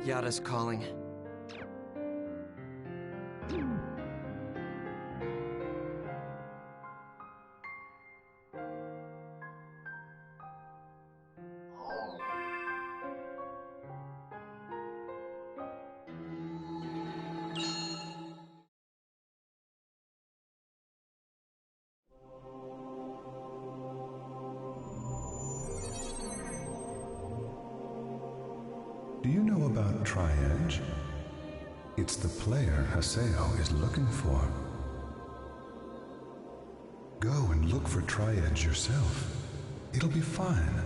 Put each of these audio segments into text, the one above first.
Yada's calling. Do you know about Tri-Edge? It's the player Haseo is looking for. Go and look for Tri-Edge yourself. It'll be fine.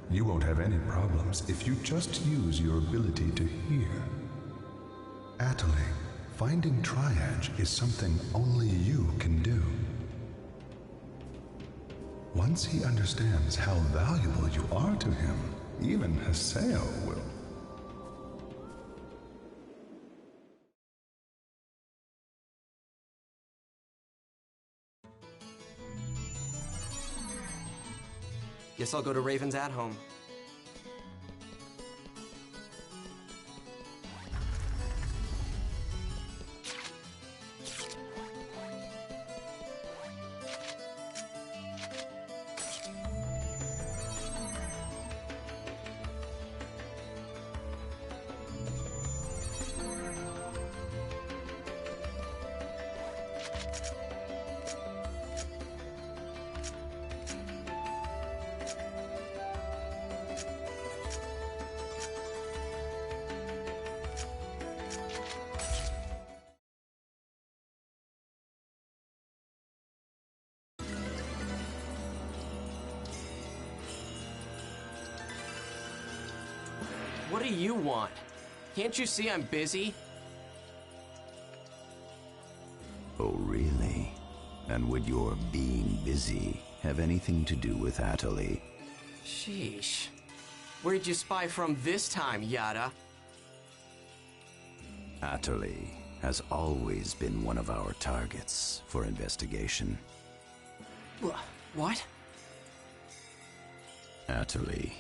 You won't have any problems if you just use your ability to hear. Atali, finding Tri-Edge is something only you can do. Once he understands how valuable you are to him, even Haseo will. Guess I'll go to Raven's at home. What do you want? Can't you see I'm busy? Oh, really? And would your being busy have anything to do with Atali? Sheesh. Where'd you spy from this time, Yada? Atali has always been one of our targets for investigation. What? Atali.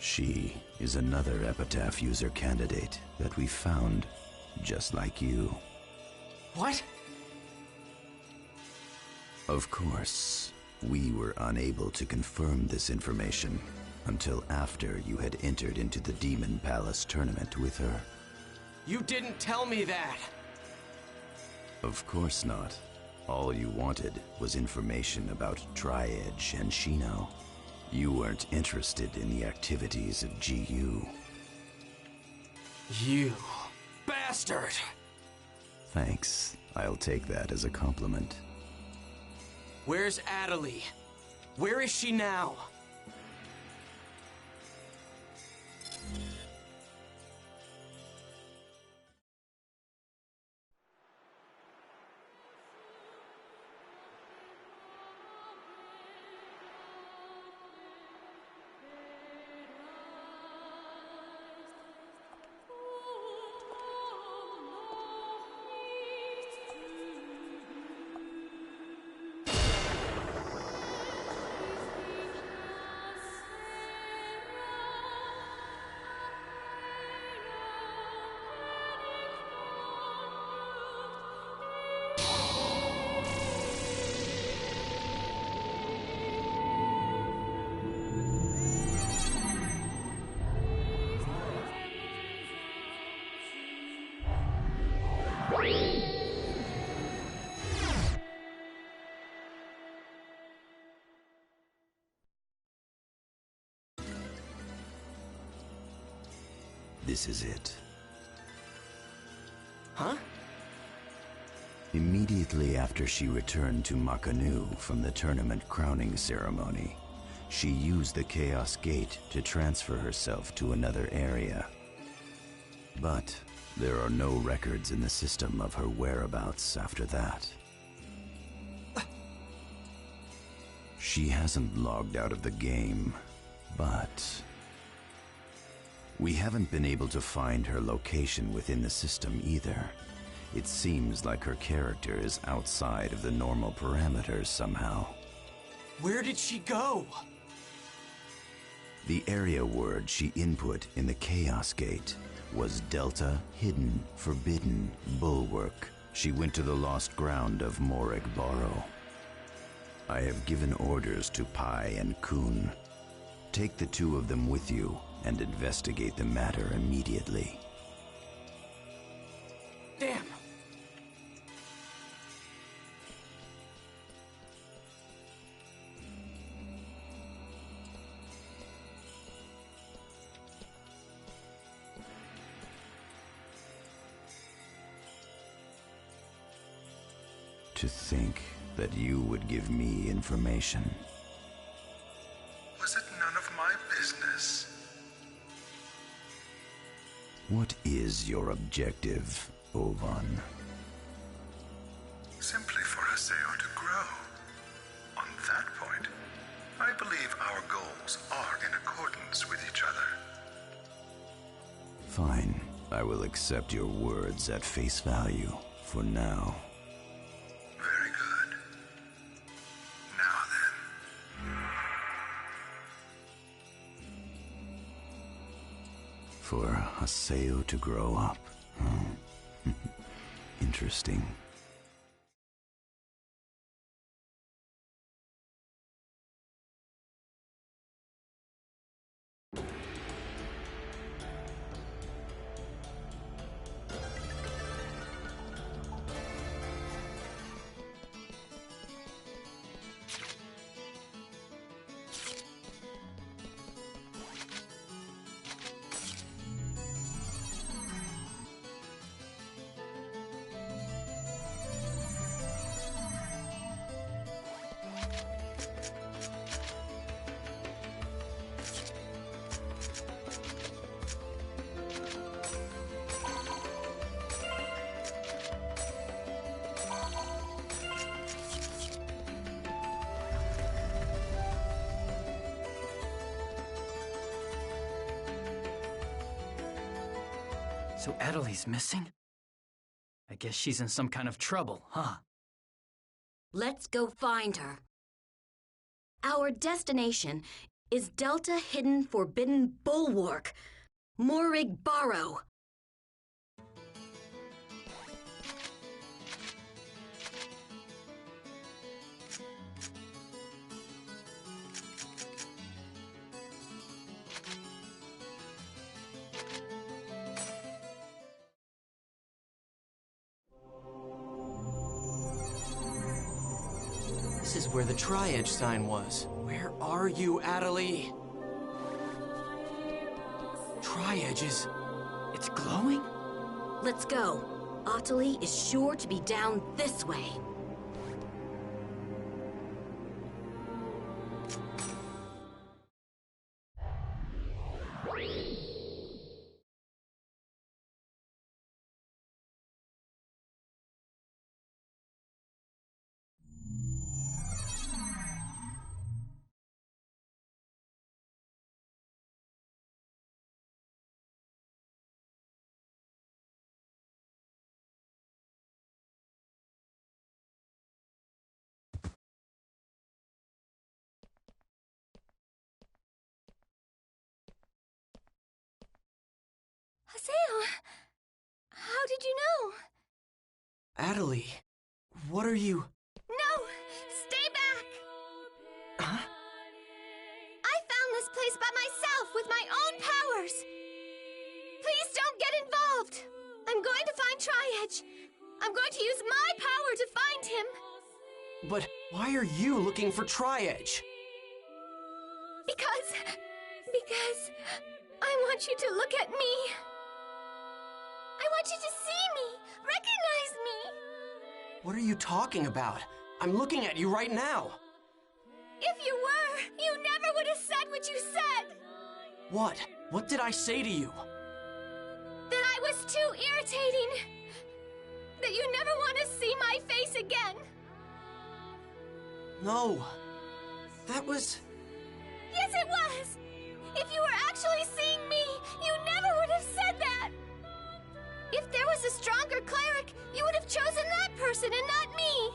She is another Epitaph user candidate that we found, just like you. What? Of course, we were unable to confirm this information until after you had entered into the Demon Palace tournament with her. You didn't tell me that! Of course not. All you wanted was information about Tri-Edge and Shino. You weren't interested in the activities of GU. You bastard! Thanks. I'll take that as a compliment. Where's Atali? Where is she now? This is it. Huh? Immediately after she returned to Makanu from the tournament crowning ceremony, she used the Chaos Gate to transfer herself to another area. But there are no records in the system of her whereabouts after that. She hasn't logged out of the game, but we haven't been able to find her location within the system either. It seems like her character is outside of the normal parameters somehow. Where did she go? The area word she input in the Chaos Gate was Delta Hidden Forbidden Bulwark. She went to the lost ground of Morag Barrow. I have given orders to Pai and Kun. Take the two of them with you and investigate the matter immediately. Damn! To think that you would give me information. Was it none of my business? What is your objective, Ovan? Simply for Haseo to grow. On that point, I believe our goals are in accordance with each other. Fine. I will accept your words at face value for now. Very good. Now then. For Haseo to grow up. Interesting. So Adelie's missing? I guess she's in some kind of trouble, huh? Let's go find her. Our destination is Delta Hidden Forbidden Bulwark, Morag Barrow. This is where the Tri-Edge sign was. Where are you, Adelie? Tri-Edge is... It's glowing? Let's go. Adelie is sure to be down this way. Haseo, how did you know? Adelie, what are you... No! Stay back! Huh? I found this place by myself with my own powers! Please don't get involved! I'm going to find Tri-Edge. I'm going to use my power to find him! But why are you looking for Tri-Edge? Because I want you to look at me. I want you to see me, recognize me. What are you talking about? I'm looking at you right now. If you were, you never would have said what you said. What? What did I say to you? That I was too irritating. That you never want to see my face again. No. That was... Yes, it was. If you were actually seeing me, you never would have said that. If there was a stronger cleric, you would chosen that person and not me.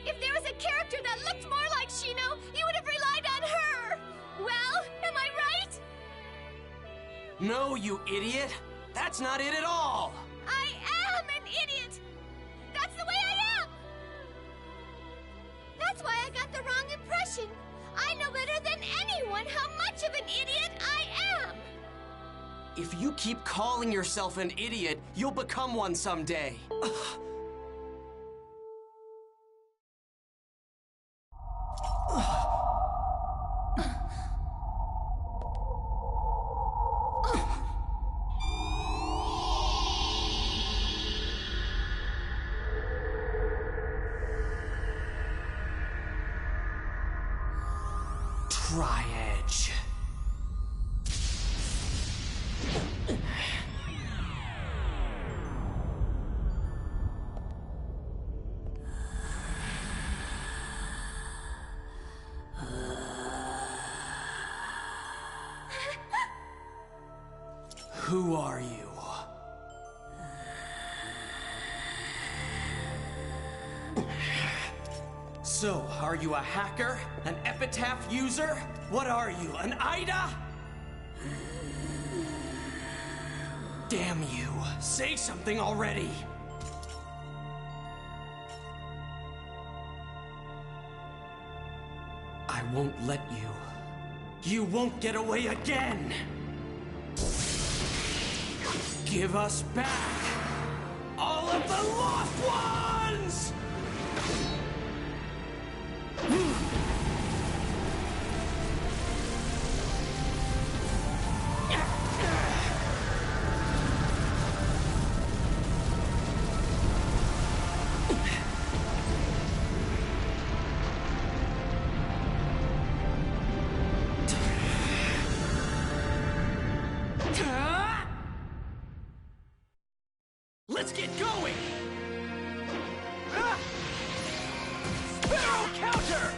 If there was a character that looked more like Shino, you would have relied on her. Well, am I right? No, you idiot! That's not it at all! I am an idiot! That's the way I am! That's why I got the wrong impression. I know better than anyone how much of an idiot I am! If you keep calling yourself an idiot, you'll become one someday. Tri-Edge. Who are you? So, are you a hacker? An epitaph user? What are you, an Ida? Damn you. Say something already. I won't let you. You won't get away again! Give us back all of the lost ones! Let's get going! Sparrow counter!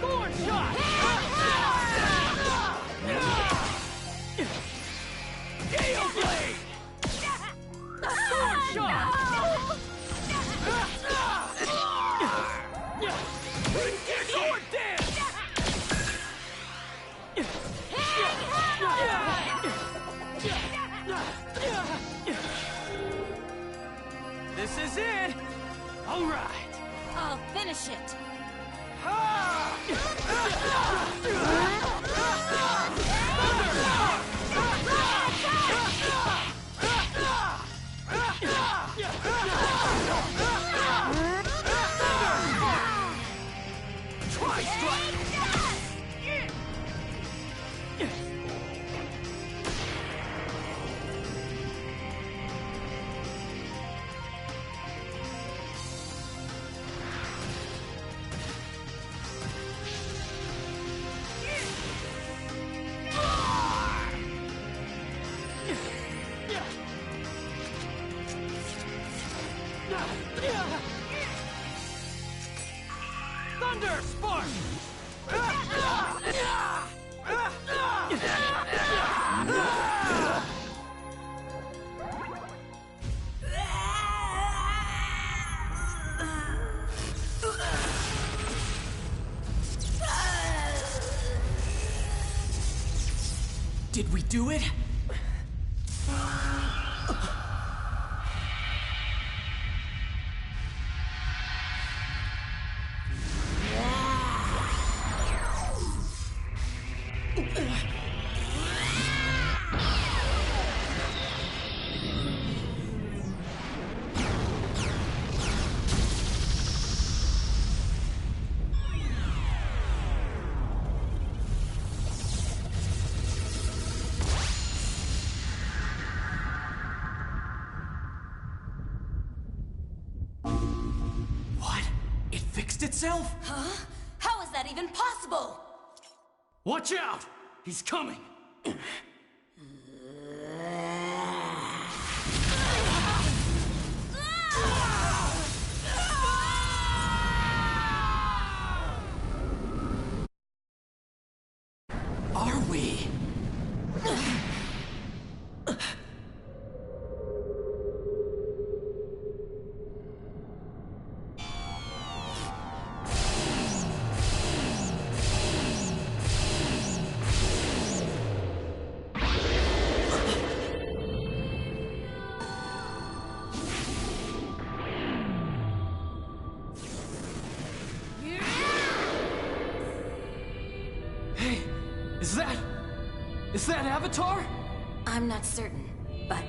Thorn shot! Gale blade! Thorn shot! Sword dance! This is it! All right! I'll finish it. Thunder Spark! Did we do it? Itself? Huh? How is that even possible? Watch out! He's coming! Are we? Is that Avatar? I'm not certain, but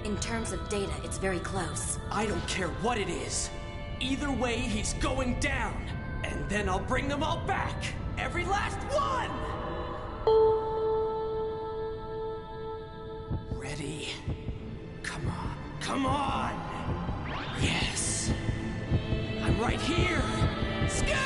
in terms of data, it's very close. I don't care what it is. Either way, he's going down. And then I'll bring them all back. Every last one! Ready? Come on. Come on! Yes! I'm right here! Skate!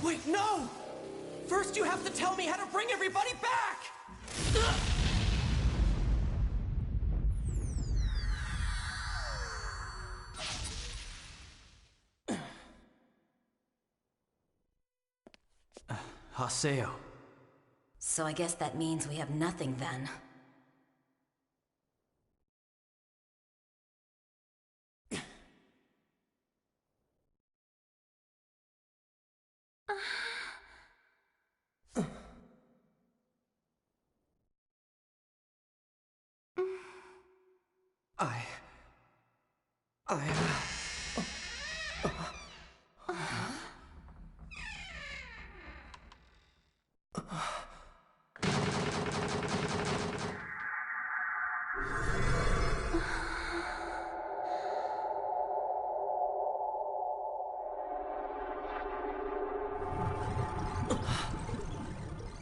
Wait, no! First you have to tell me how to bring everybody back! Haseo. So I guess that means we have nothing then.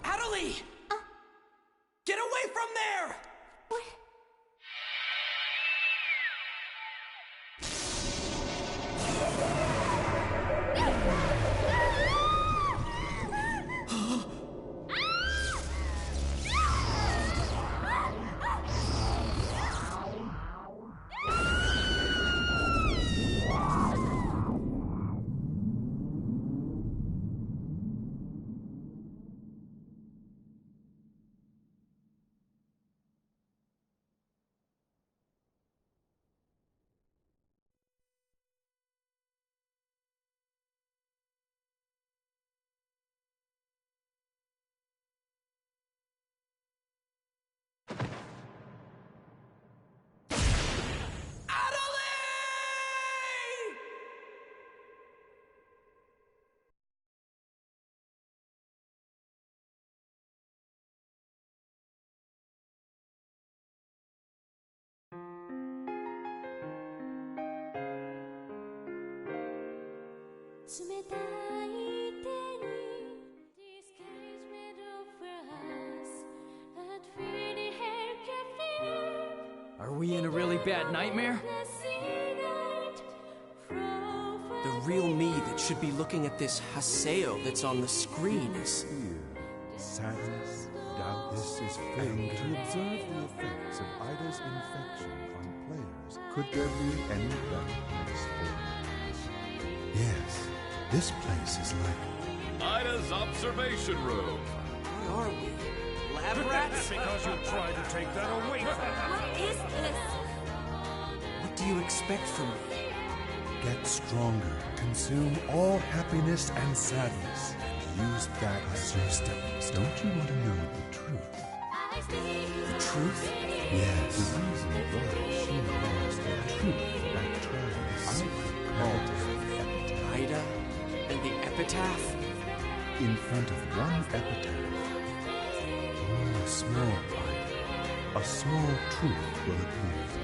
Atalie! Get away from there! What? Are we in a really bad nightmare? The real me that should be looking at this Haseo that's on the screen is... Fear, sadness, doubt. This is fate. And to observe the effects of Ida's infection on players, could there be any better place for you? Yes, this place is like... Ida's observation room. What are we? Lab rats? Because you tried to take that away from me. What is this? What do you expect from me? Get stronger. Consume all happiness and sadness. And use that as your stepping stone. Don't you want to know the truth? The truth? Yes. The reason why she lost the truth about Trius. I called Ida and the epitaph? in front of one epitaph. Only a small Ida, a small truth will appear.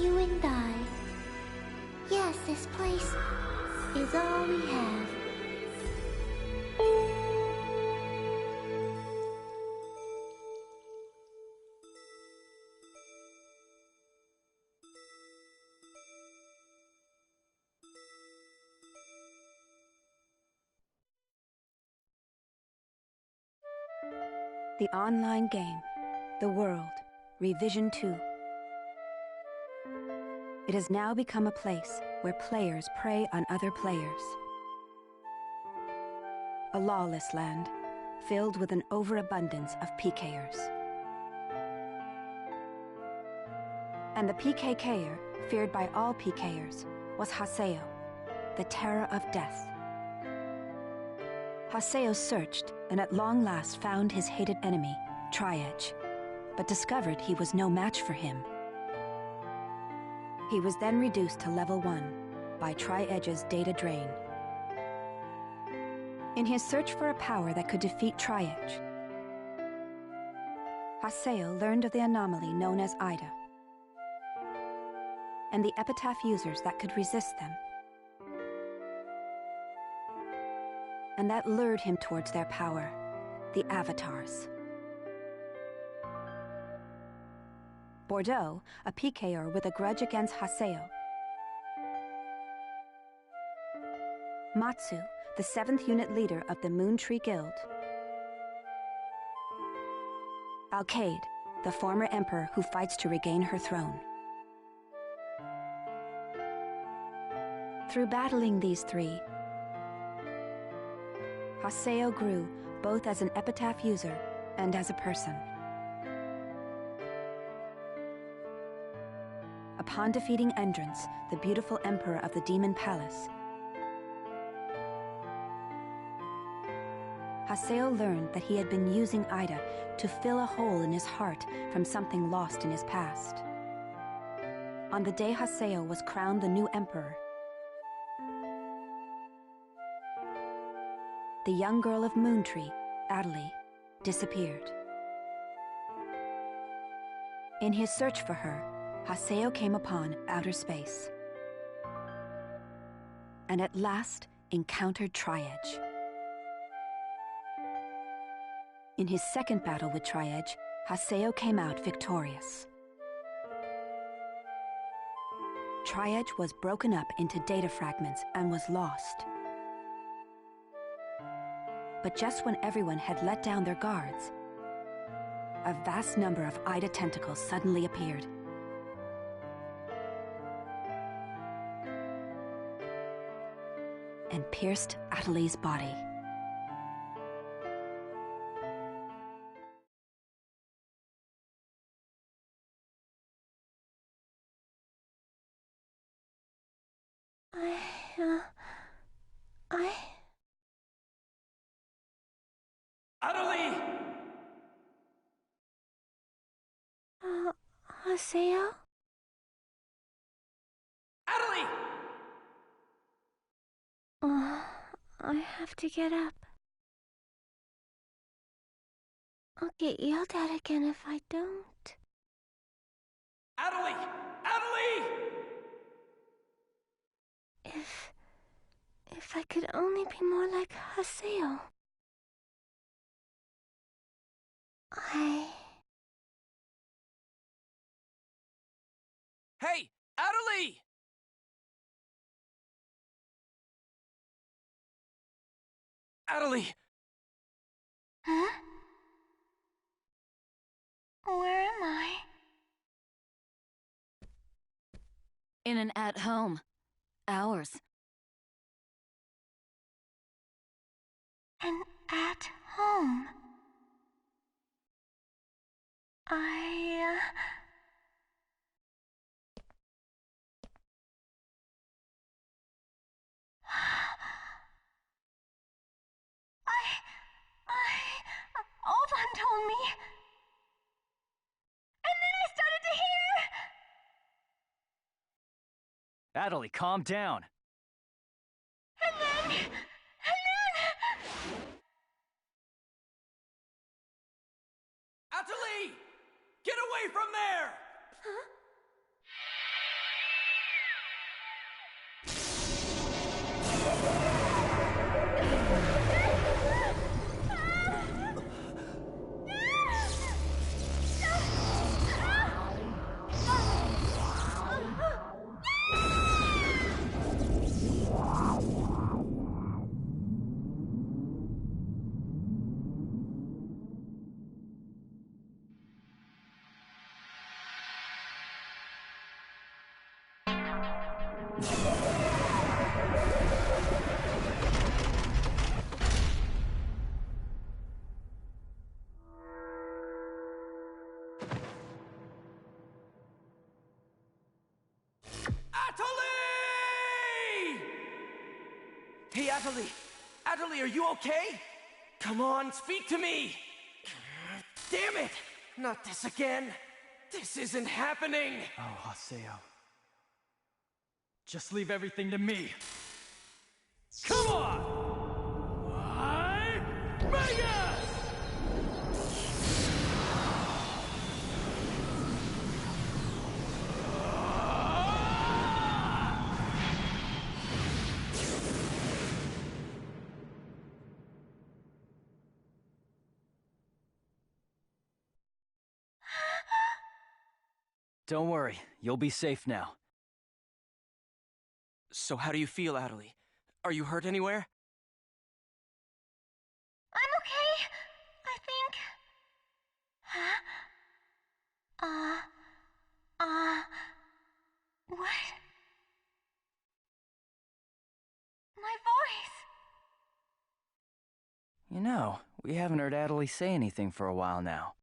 You and I. Yes, this place is all we have. The online game, The World, Revision 2. It has now become a place where players prey on other players. A lawless land, filled with an overabundance of PKers. And the PKKer, feared by all PKers, was Haseo, the terror of death. Haseo searched and at long last found his hated enemy, Tri-Edge, but discovered he was no match for him. He was then reduced to level 1 by Tri-Edge's data drain. In his search for a power that could defeat Tri-Edge, Haseo learned of the anomaly known as Ida, and the epitaph users that could resist them. And that lured him towards their power, the Avatars. Bordeaux, a PKer with a grudge against Haseo. Matsu, the 7th unit leader of the Moon Tree Guild. Alkaid, the former emperor who fights to regain her throne. Through battling these three, Haseo grew both as an epitaph user and as a person. Upon defeating Endrance, the beautiful emperor of the Demon Palace, Haseo learned that he had been using Ida to fill a hole in his heart from something lost in his past. On the day Haseo was crowned the new emperor, the young girl of Moontree, Adelie, disappeared. In his search for her, Haseo came upon outer space, and at last encountered Tri-Edge. In his second battle with Tri-Edge, Haseo came out victorious. Tri-Edge was broken up into data fragments and was lost. But just when everyone had let down their guards, a vast number of Ida tentacles suddenly appeared. And pierced Adelie's body. Adelie! Haseo? Adelie! I have to get up. I'll get yelled at again if I don't. Adelie! Adelie! If I could only be more like Haseo. Hey, Adelie! Adelie! Huh? Where am I? In an at-home. Ours. An at-home? I Alban told me. And then I started to hear. Adelie, calm down. And then... Adelie! Get away from there! Huh? Hey, Atali! Atali, are you okay? Come on, speak to me! Damn it! Not this again! This isn't happening! Oh, Haseo. Just leave everything to me. Come on! Why? Vegas! Don't worry, you'll be safe now. So how do you feel, Atali? Are you hurt anywhere? I'm okay, I think. What? My voice! You know, we haven't heard Atali say anything for a while now.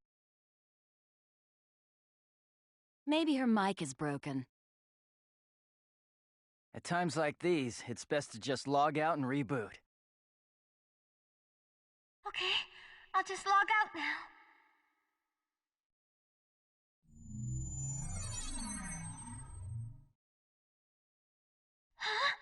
Maybe her mic is broken. At times like these, it's best to just log out and reboot. Okay, I'll just log out now. Huh?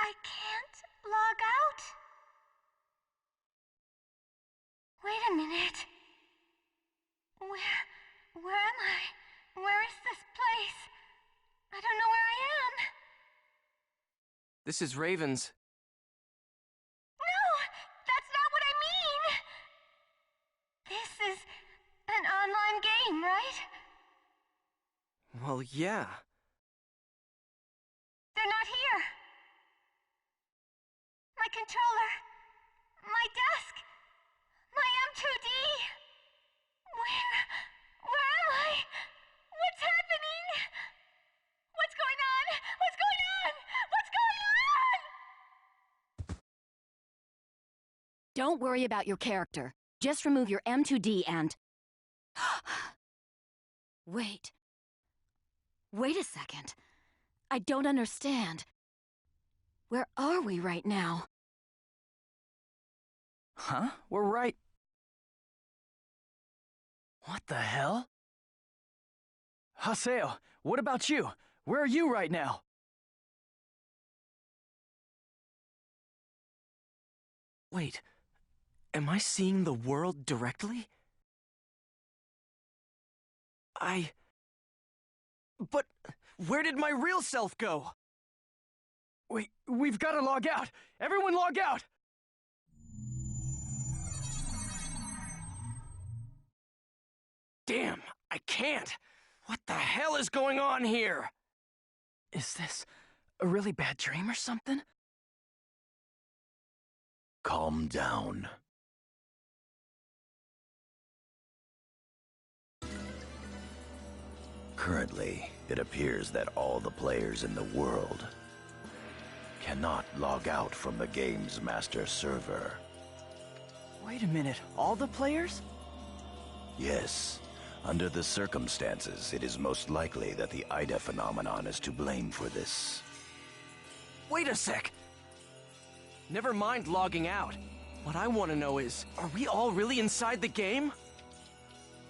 I can't log out? Wait a minute. Where am I? Where is this place? I don't know where I am. This is Raven's. No! That's not what I mean! This is an online game, right? Well, yeah. They're not here. My controller. My desk. My M2D. Where am I? What's happening? What's going on? What's going on? What's going on? Don't worry about your character. Just remove your M2D and... Wait. Wait a second. I don't understand. Where are we right now? Huh? We're right... What the hell? Haseo, what about you? Where are you right now? Wait, am I seeing the world directly? But where did my real self go? We've got to log out! Everyone log out! Damn, I can't! What the hell is going on here? Is this a really bad dream or something? Calm down. Currently, it appears that all the players in the world cannot log out from the game's master server. Wait a minute, all the players? Yes. Under the circumstances, it is most likely that the Ida phenomenon is to blame for this. Wait a sec! Never mind logging out. What I want to know is, are we all really inside the game?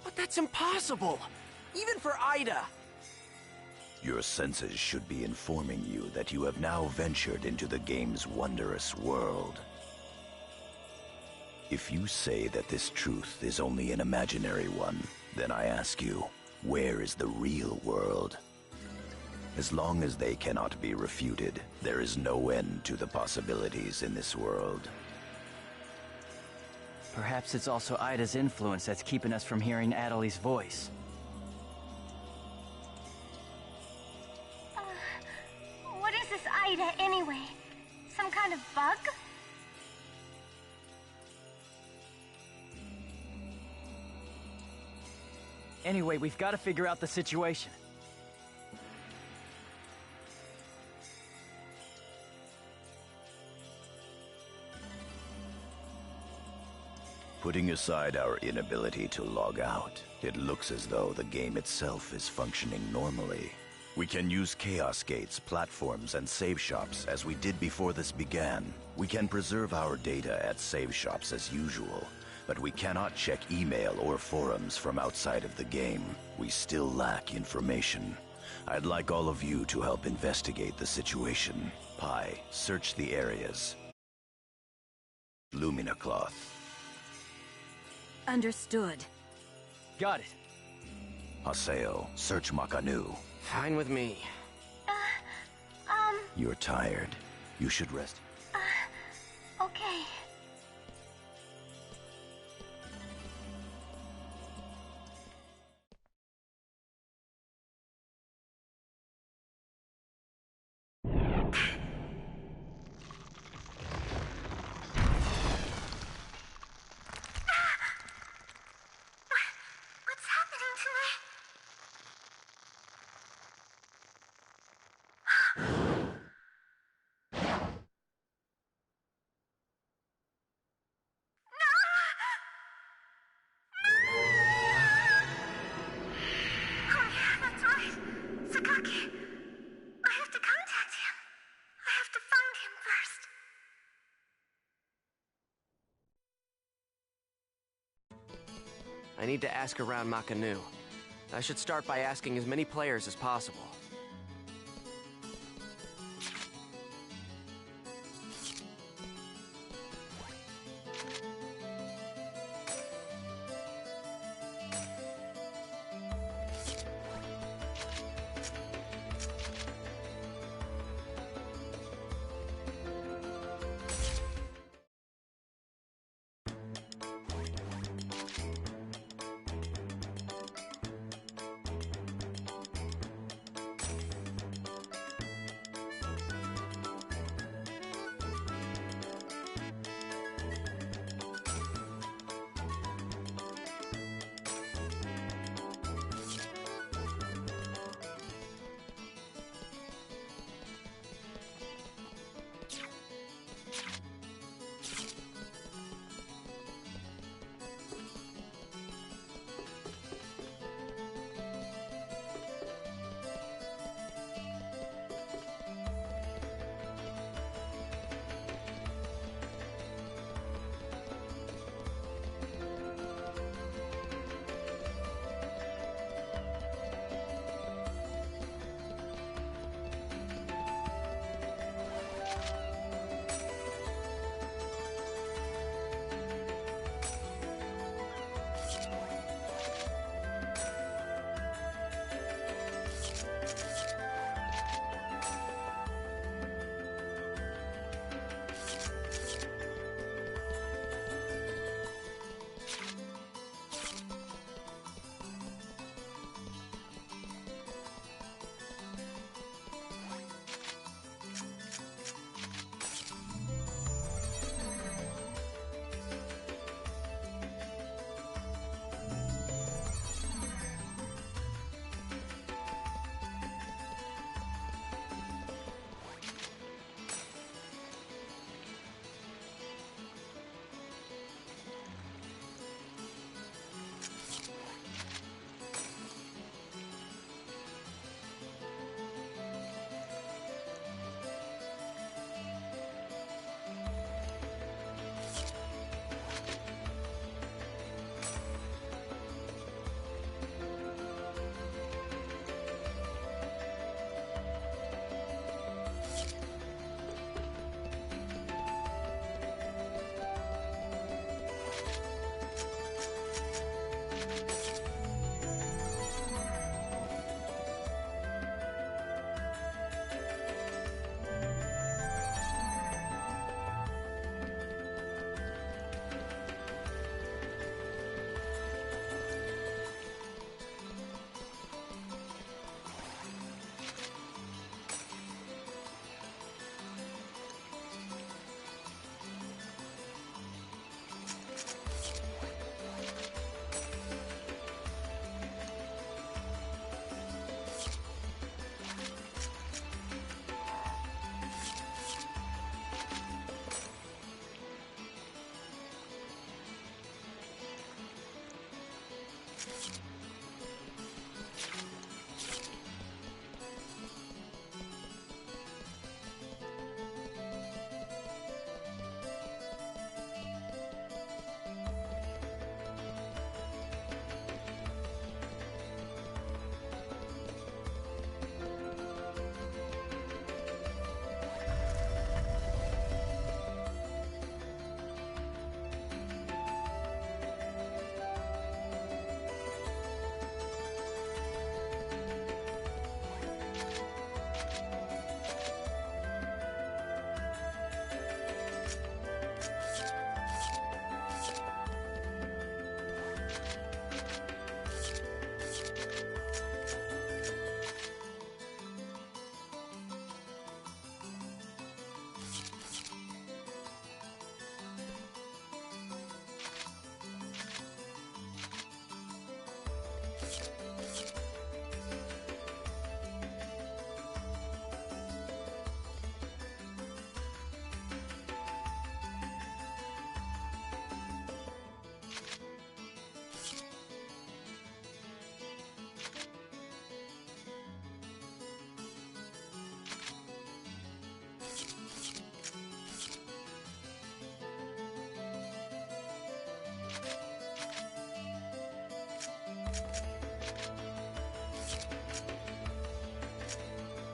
But that's impossible! Even for Ida! Your senses should be informing you that you have now ventured into the game's wondrous world. If you say that this truth is only an imaginary one, then I ask you, where is the real world? As long as they cannot be refuted, there is no end to the possibilities in this world. Perhaps it's also Ida's influence that's keeping us from hearing Atali's voice. What is this Ida anyway? Some kind of bug? Anyway, we've got to figure out the situation. Putting aside our inability to log out, it looks as though the game itself is functioning normally. We can use Chaos Gates, platforms, and save shops as we did before this began. We can preserve our data at save shops as usual, but we cannot check email or forums from outside of the game. We still lack information. I'd like all of you to help investigate the situation. Pi, search the areas. Lumina Cloth. Understood. Got it. Haseo, search Makanu. Fine with me. You're tired. You should rest. Okay. What's happening to me? Oh yeah, that's right. Sakaki. I have to contact him. I have to find him first. I need to ask around Makanu. I should start by asking as many players as possible.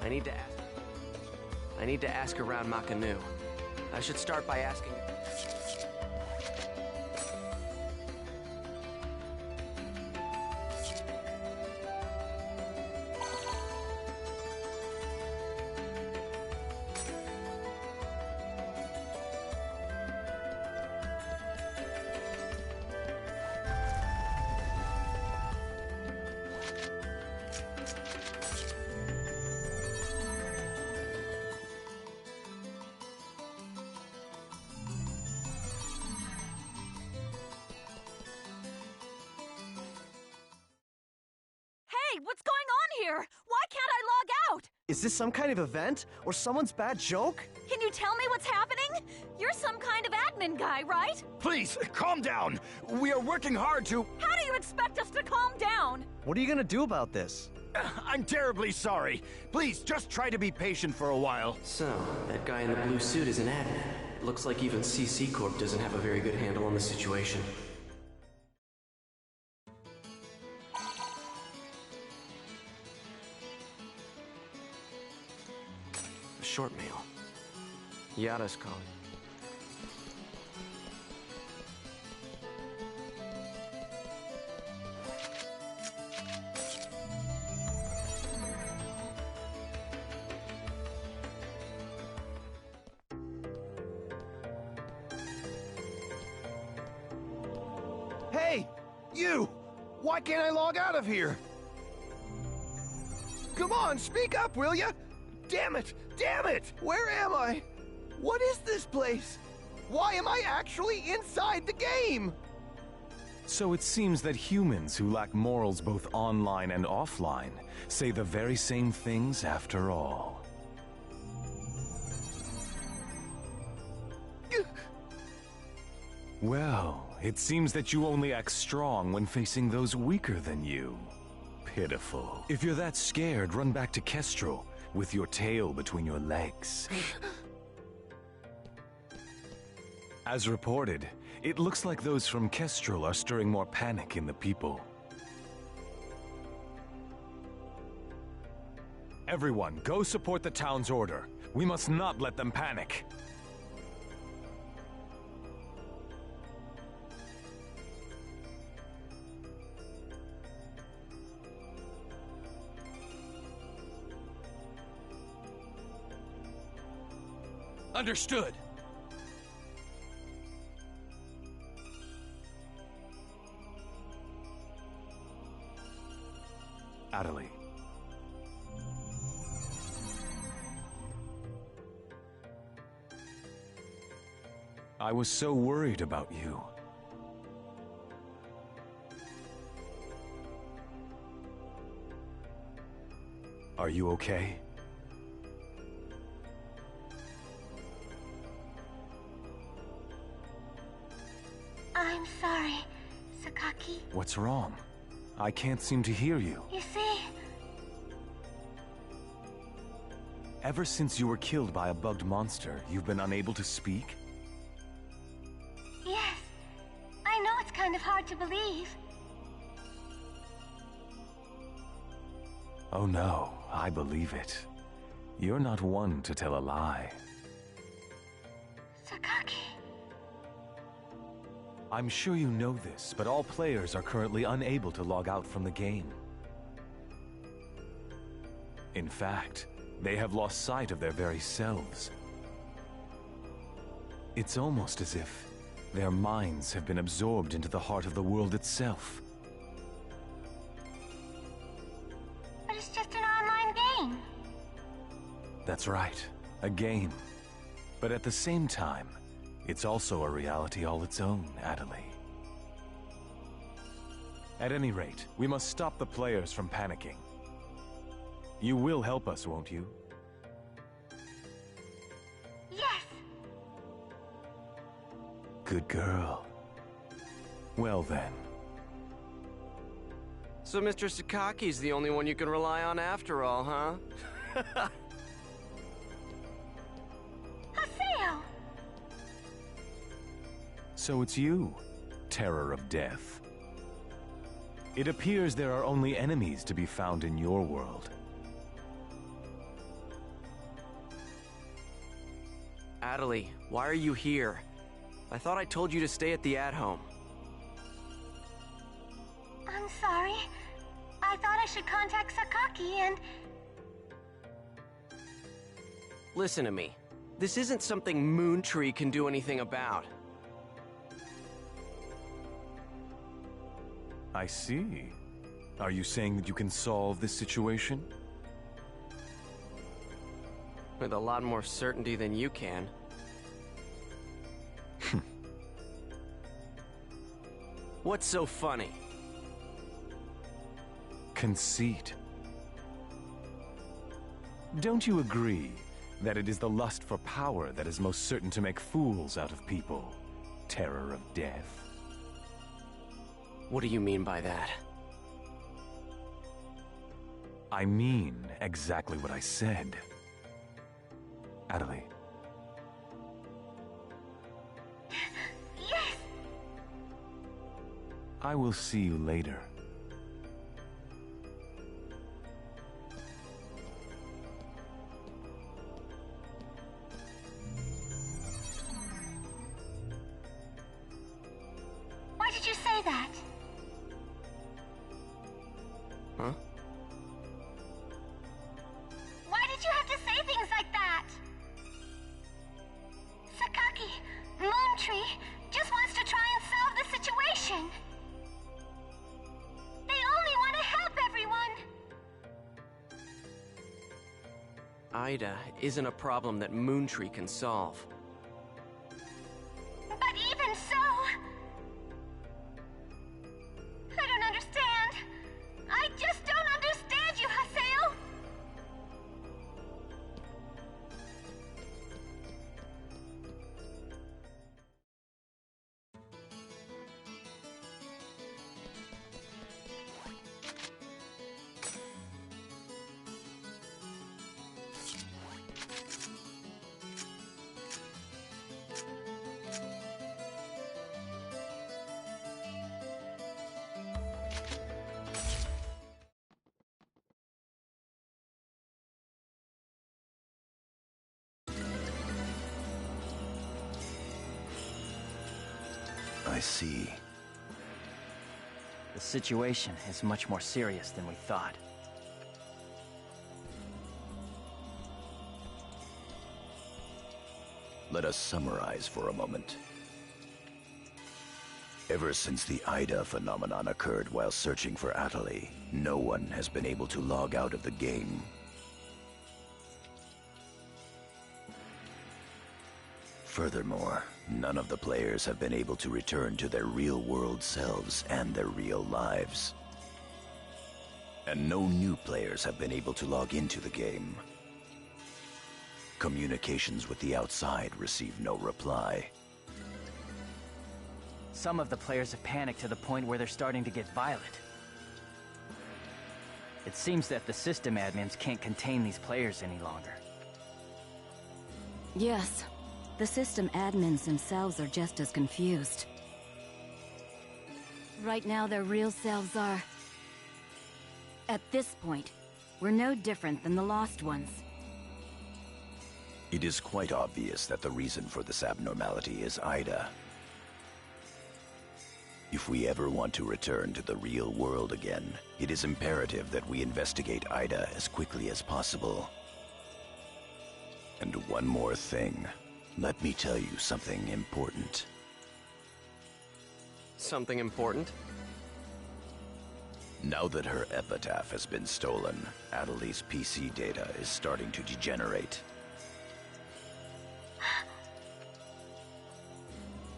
I need to ask around Makanu. I should start by asking... What's going on here? Why can't I log out? Is this some kind of event? Or someone's bad joke? Can you tell me what's happening? You're some kind of admin guy, right? Please, calm down. We are working hard to... How do you expect us to calm down? What are you gonna do about this? I'm terribly sorry. Please, just try to be patient for a while. So, that guy in the blue suit is an admin. Looks like even CC Corp doesn't have a very good handle on the situation. Short mail. Yada's calling. Hey! You! Why can't I log out of here? Come on, speak up, will ya? Damn it! Damn it! Where am I? What is this place? Why am I actually inside the game? So it seems that humans who lack morals both online and offline say the very same things after all. Well, it seems that you only act strong when facing those weaker than you. Pitiful. If you're that scared, run back to Kestrel with your tail between your legs. As reported, it looks like those from Kestrel are stirring more panic in the people. Everyone, go support the town's order. We must not let them panic. Understood. Atali. I was so worried about you. Are you okay? I'm sorry, Sakaki. What's wrong? I can't seem to hear you. You see... Ever since you were killed by a bugged monster, you've been unable to speak? Yes. I know it's kind of hard to believe. Oh no, I believe it. You're not one to tell a lie. Sakaki... I'm sure you know this, but all players are currently unable to log out from the game. In fact, they have lost sight of their very selves. It's almost as if their minds have been absorbed into the heart of the world itself. But it's just an online game. That's right, a game. But at the same time, it's also a reality all its own, Atali. At any rate, we must stop the players from panicking. You will help us, won't you? Yes. Good girl. Well then. So Mr. Sakaki's the only one you can rely on after all, huh? Haseo! So it's you, Terror of Death. It appears there are only enemies to be found in your world. Atalie, why are you here? I thought I told you to stay at the at-home. I'm sorry. I thought I should contact Sakaki and... Listen to me. This isn't something Moontree can do anything about. I see. Are you saying that you can solve this situation? With a lot more certainty than you can. What's so funny? Conceit. Don't you agree that it is the lust for power that is most certain to make fools out of people? Terror of death. What do you mean by that? I mean exactly what I said. Atalie. Yes! I will see you later. Why did you say that? Huh? Why did you have to say things like that? Sakaki, Moontree, just wants to try and solve the situation. They only want to help everyone. Ida isn't a problem that Moontree can solve. But even so... I don't understand. I just don't understand you, Haseo! I see. The situation is much more serious than we thought. Let us summarize for a moment. Ever since the Ida phenomenon occurred while searching for Atalie, no one has been able to log out of the game. Furthermore, none of the players have been able to return to their real-world selves and their real lives. And no new players have been able to log into the game. Communications with the outside receive no reply. Some of the players have panicked to the point where they're starting to get violent. It seems that the system admins can't contain these players any longer. Yes. The system admins themselves are just as confused. Right now, their real selves are... At this point, we're no different than the Lost Ones. It is quite obvious that the reason for this abnormality is Ida. If we ever want to return to the real world again, it is imperative that we investigate Ida as quickly as possible. And one more thing. Let me tell you something important. Something important? Now that her epitaph has been stolen, Atalie's PC data is starting to degenerate.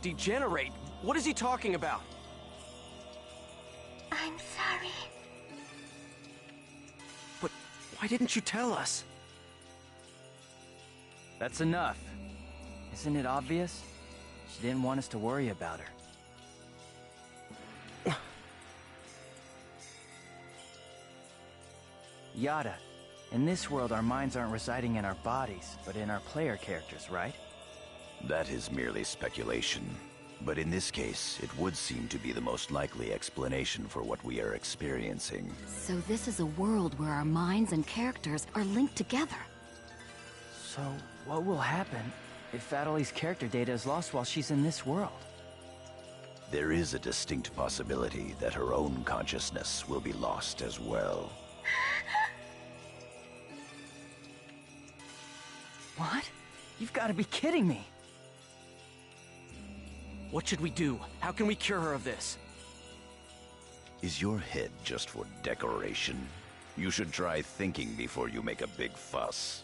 Degenerate? What is he talking about? I'm sorry. But why didn't you tell us? That's enough. Isn't it obvious? She didn't want us to worry about her. Yada, in this world our minds aren't residing in our bodies, but in our player characters, right? That is merely speculation. But in this case, it would seem to be the most likely explanation for what we are experiencing. So this is a world where our minds and characters are linked together. So, what will happen if Atolli's character data is lost while she's in this world? There is a distinct possibility that her own consciousness will be lost as well. What? You've got to be kidding me! What should we do? How can we cure her of this? Is your head just for decoration? You should try thinking before you make a big fuss.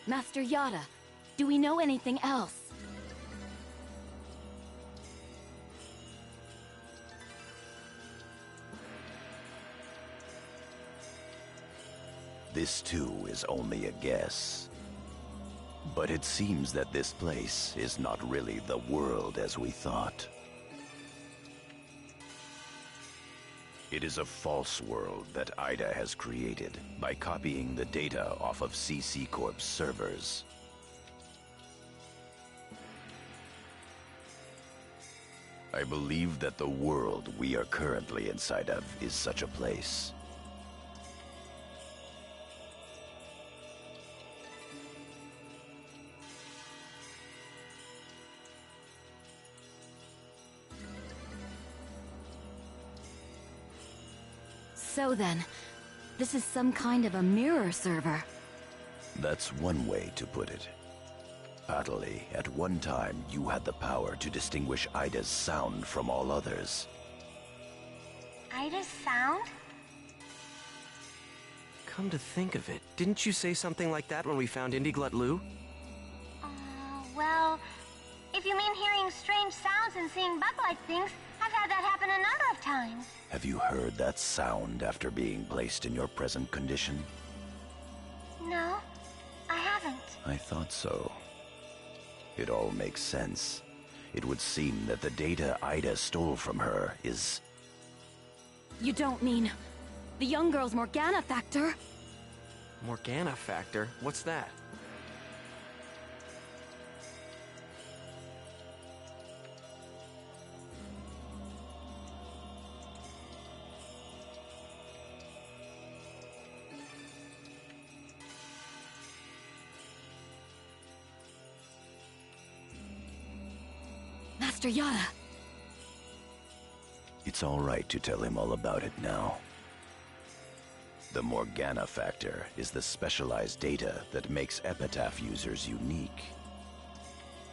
Master Yada, do we know anything else? This too is only a guess. But it seems that this place is not really the world as we thought. It is a false world that Ida has created by copying the data off of CC Corp's servers. I believe that the world we are currently inside of is such a place. So then, this is some kind of a mirror server. That's one way to put it. Atoli, at one time you had the power to distinguish Ida's sound from all others. Ida's sound? Come to think of it, didn't you say something like that when we found Indiglut Lu? Well, if you mean hearing strange sounds and seeing bug-like things, I've had that happen a number of times. Have you heard that sound after being placed in your present condition? No, I haven't. I thought so. It all makes sense. It would seem that the data Ida stole from her is... You don't mean the young girl's Morgana factor? Morgana factor? What's that? Master Yada. It's all right to tell him all about it now. The Morgana factor is the specialized data that makes Epitaph users unique.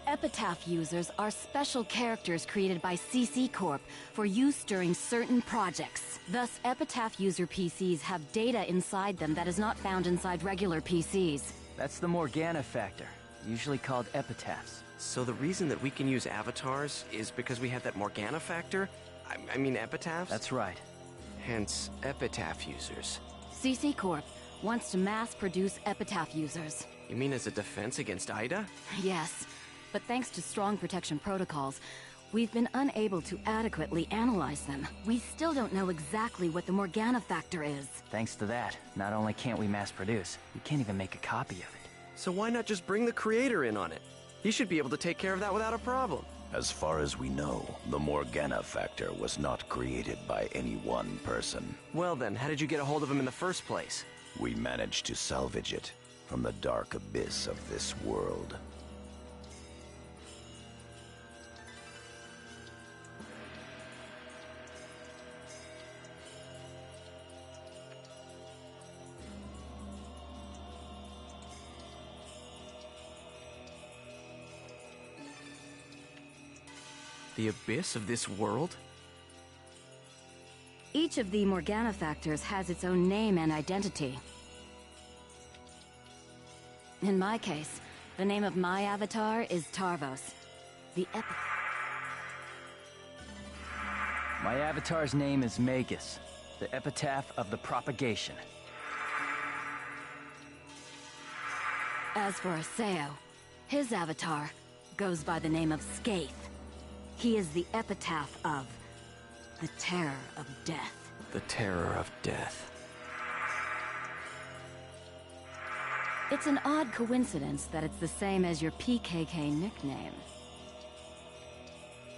Epitaph users are special characters created by CC Corp for use during certain projects. Thus, Epitaph user PCs have data inside them that is not found inside regular PCs. That's the Morgana factor, usually called epitaphs. So the reason that we can use avatars is because we have that Morgana factor? I mean epitaphs? That's right. Hence, epitaph users. CC Corp wants to mass-produce Epitaph users. You mean as a defense against Ida? Yes, but thanks to strong protection protocols, we've been unable to adequately analyze them. We still don't know exactly what the Morgana factor is. Thanks to that, not only can't we mass produce, we can't even make a copy of it. So why not just bring the creator in on it? He should be able to take care of that without a problem. As far as we know, the Morgana factor was not created by any one person. Well then, how did you get a hold of him in the first place? We managed to salvage it from the dark abyss of this world. The abyss of this world? Each of the Morgana factors has its own name and identity. In my case, the name of my avatar is Tarvos. My avatar's name is Magus, the epitaph of the propagation. As for Aseo, his avatar goes by the name of Skaith. He is the epitaph of the terror of death. The terror of death. It's an odd coincidence that it's the same as your PKK nickname.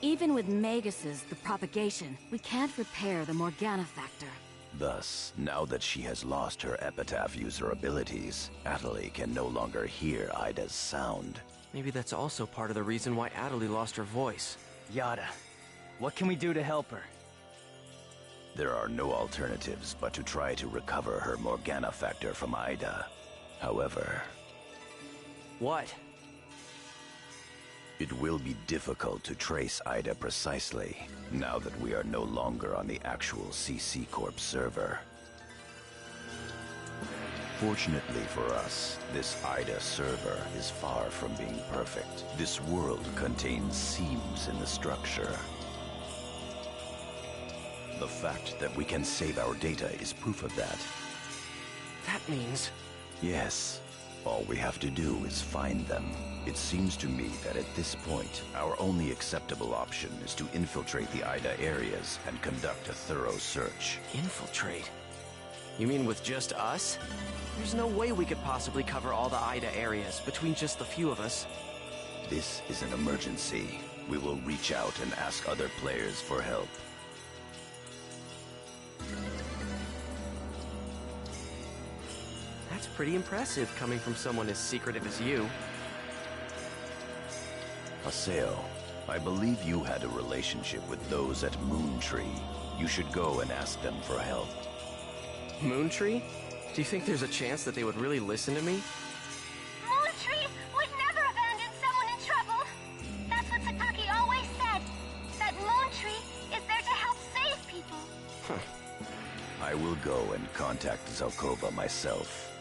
Even with Magus' the propagation, we can't repair the Morgana factor. Thus, now that she has lost her Epitaph user abilities, Atali can no longer hear Ida's sound. Maybe that's also part of the reason why Atali lost her voice. Yada, what can we do to help her? There are no alternatives but to try to recover her Morgana factor from Ida. However... What? It will be difficult to trace Ida precisely, now that we are no longer on the actual CC Corp server. Fortunately for us, this Ida server is far from being perfect. This world contains seams in the structure. The fact that we can save our data is proof of that. That means... Yes. All we have to do is find them. It seems to me that at this point, our only acceptable option is to infiltrate the Ida areas and conduct a thorough search. Infiltrate? You mean with just us? There's no way we could possibly cover all the Ida areas between just the few of us. This is an emergency. We will reach out and ask other players for help. That's pretty impressive coming from someone as secretive as you. Haseo, I believe you had a relationship with those at Moontree. You should go and ask them for help. Moontree? Do you think there's a chance that they would really listen to me? Moontree would never abandon someone in trouble. That's what Sakaki always said. That Moontree is there to help save people. I will go and contact Zelkova myself.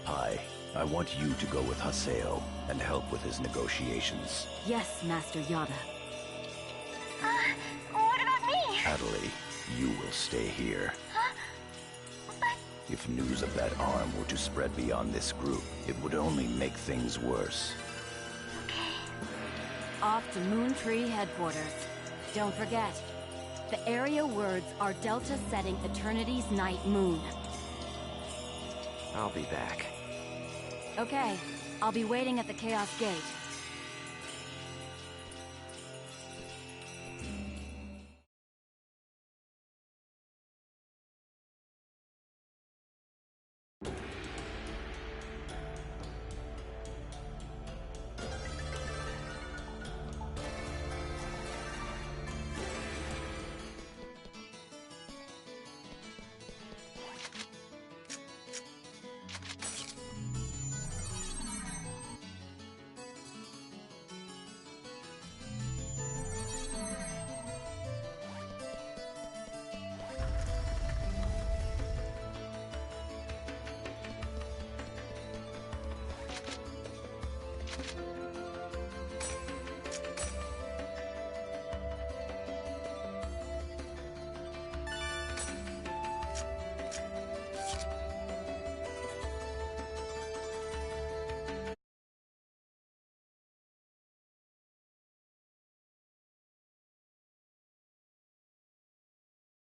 Pi, I want you to go with Haseo and help with his negotiations. Yes, Master Yada. What about me? Atali, you will stay here. Huh? But... If news of that arm were to spread beyond this group, it would only make things worse. Okay. Off to Moontree headquarters. Don't forget, the area words are Delta setting Eternity's Night Moon. I'll be back. Okay, I'll be waiting at the Chaos Gate.